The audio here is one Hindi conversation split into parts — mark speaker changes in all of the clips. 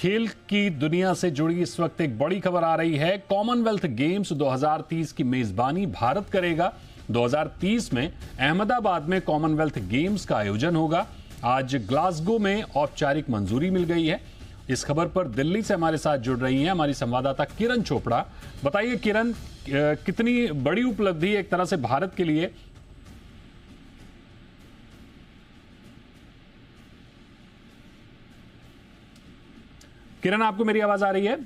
Speaker 1: खेल की दुनिया से जुड़ी इस वक्त एक बड़ी खबर आ रही है। कॉमनवेल्थ गेम्स 2030 की मेजबानी भारत करेगा। 2030 में अहमदाबाद में कॉमनवेल्थ गेम्स का आयोजन होगा। आज ग्लासगो में औपचारिक मंजूरी मिल गई है। इस खबर पर दिल्ली से हमारे साथ जुड़ रही हैं हमारी संवाददाता किरण चोपड़ा। बताइए किरण, कितनी बड़ी उपलब्धि एक तरह से भारत के लिए। किरण, आपको मेरी आवाज आ रही है?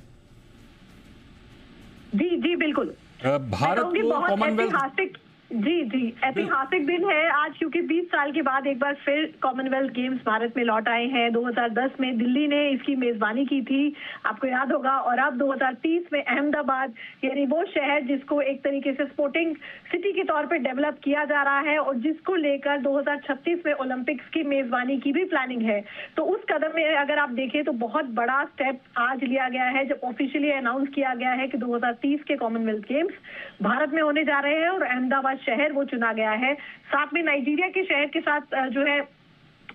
Speaker 2: जी जी बिल्कुल।
Speaker 1: भारत को कॉमनवेल्थ
Speaker 2: जी ऐतिहासिक दिन है आज, क्योंकि 20 साल के बाद एक बार फिर कॉमनवेल्थ गेम्स भारत में लौट आए हैं। 2010 में दिल्ली ने इसकी मेजबानी की थी, आपको याद होगा। और अब 2030 में अहमदाबाद, यानी वो शहर जिसको एक तरीके से स्पोर्टिंग सिटी के तौर पर डेवलप किया जा रहा है और जिसको लेकर 2036 में ओलंपिक्स की मेजबानी की भी प्लानिंग है। तो उस कदम में अगर आप देखें तो बहुत बड़ा स्टेप आज लिया गया है, जब ऑफिशियली अनाउंस किया गया है कि 2030 के कॉमनवेल्थ गेम्स भारत में होने जा रहे हैं और अहमदाबाद शहर वो चुना गया है। साथ में नाइजीरिया के शहर के साथ जो है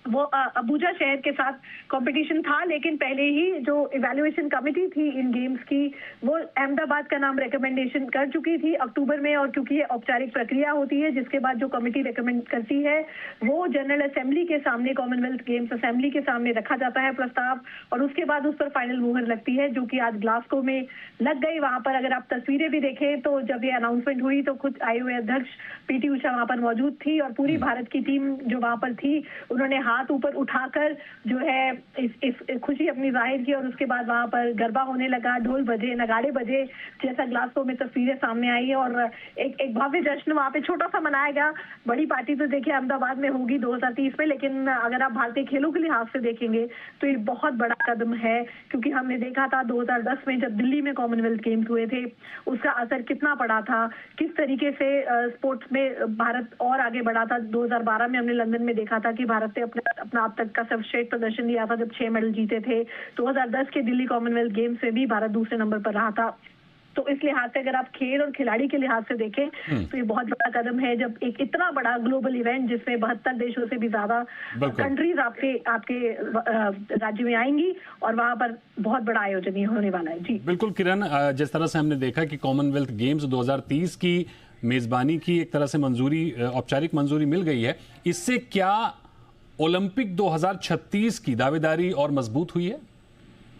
Speaker 2: वो अबुजा शहर के साथ कंपटीशन था, लेकिन पहले ही जो इवैल्यूएशन कमेटी थी इन गेम्स की वो अहमदाबाद का नाम रिकमेंडेशन कर चुकी थी अक्टूबर में। और क्योंकि ये औपचारिक प्रक्रिया होती है जिसके बाद जो कमेटी रिकमेंड करती है वो जनरल असेंबली के सामने, कॉमनवेल्थ गेम्स असेंबली के सामने रखा जाता है प्रस्ताव, और उसके बाद उस पर फाइनल मुहर लगती है, जो कि आज ग्लासगो में लग गई। वहां पर अगर आप तस्वीरें भी देखें तो जब ये अनाउंसमेंट हुई तो खुद आईओए अध्यक्ष पीटी उषा वहां पर मौजूद थी और पूरी भारत की टीम जो वहां पर थी उन्होंने हाथ ऊपर उठाकर जो है इस खुशी अपनी जाहिर की। और उसके बाद वहां पर गरबा होने लगा, ढोल बजे, नगाड़े बजे, जैसा ग्लासगो में तस्वीरें सामने आई है। और एक भव्य जश्न वहां पे छोटा सा मनाया गया। बड़ी पार्टी तो देखिए अहमदाबाद में होगी 2030 में, लेकिन अगर आप भारतीय खेलों के लिहाज से देखेंगे तो ये बहुत बड़ा कदम है, क्योंकि हमने देखा था 2010 में जब दिल्ली में कॉमनवेल्थ गेम्स हुए थे उसका असर कितना पड़ा था, किस तरीके से स्पोर्ट्स में भारत और आगे बढ़ा था। 2012 में हमने लंदन में देखा था कि भारत ने अपना अब तक का सर्वश्रेष्ठ प्रदर्शन दिया था जब 6 मेडल जीते थे। 2010 के दिल्ली कॉमनवेल्थ गेम्स में भी भारत दूसरे नंबर पर रहा था। तो इस लिहाज से अगर आप खेल और खिलाड़ी के लिहाज से देखें तो ये बहुत बड़ा कदम है, जब एक इतना बड़ा ग्लोबल इवेंट जिसमें 72 देशों से भी ज्यादा कंट्रीज आपके राज्य में आएंगी और वहां पर बहुत बड़ा आयोजन होने वाला है। जी
Speaker 1: बिल्कुल किरण, जिस तरह से हमने देखा कि कॉमनवेल्थ गेम्स 2030 की मेजबानी की एक तरह से मंजूरी, औपचारिक मंजूरी मिल गई है, इससे क्या ओलंपिक 2036 की दावेदारी और मजबूत हुई है?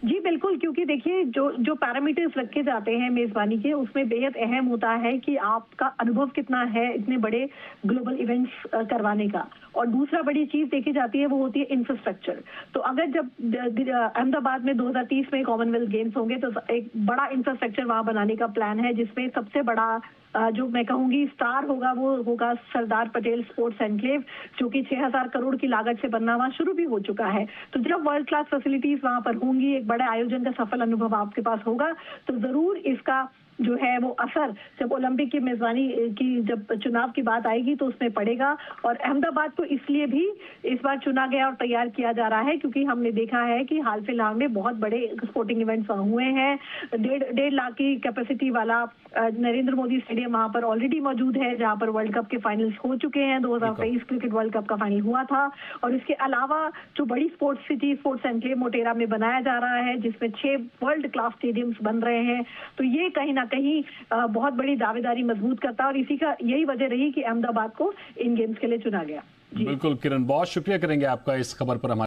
Speaker 2: जी बिल्कुल, क्योंकि देखिए जो पैरामीटर्स रखे जाते हैं मेजबानी के उसमें बेहद अहम होता है कि आपका अनुभव कितना है इतने बड़े ग्लोबल इवेंट्स करवाने का। और दूसरा बड़ी चीज देखी जाती है वो होती है इंफ्रास्ट्रक्चर। तो अगर जब अहमदाबाद में 2030 में कॉमनवेल्थ गेम्स होंगे तो एक बड़ा इंफ्रास्ट्रक्चर वहां बनाने का प्लान है, जिसमें सबसे बड़ा जो मैं कहूंगी स्टार होगा वो होगा सरदार पटेल स्पोर्ट्स एनक्लेव, जो कि 6000 करोड़ की लागत से बनना वहां शुरू भी हो चुका है। तो जब वर्ल्ड क्लास फैसिलिटीज वहां पर होंगी, एक बड़े आयोजन का सफल अनुभव आपके पास होगा, तो जरूर इसका जो है वो असर जब ओलंपिक की मेजबानी की जब चुनाव की बात आएगी तो उसमें पड़ेगा। और अहमदाबाद को इसलिए भी इस बार चुना गया और तैयार किया जा रहा है क्योंकि हमने देखा है कि हाल फिलहाल में बहुत बड़े स्पोर्टिंग इवेंट्स वहां हुए हैं। 1.5 लाख की कैपेसिटी वाला नरेंद्र मोदी स्टेडियम वहां पर ऑलरेडी मौजूद है, जहां पर वर्ल्ड कप के फाइनल्स हो चुके हैं। 2023 क्रिकेट वर्ल्ड कप का फाइनल हुआ था। और इसके अलावा जो बड़ी sports city, sports enclave Motera में बनाया जा रहा है, जिसमें 6 वर्ल्ड क्लास स्टेडियम्स बन रहे हैं। तो ये कहीं ना कहीं बहुत बड़ी दावेदारी मजबूत करता है और इसी का यही वजह रही कि अहमदाबाद को इन गेम्स के लिए चुना गया।
Speaker 1: बिल्कुल किरण, बहुत शुक्रिया करेंगे आपका इस खबर पर हमारे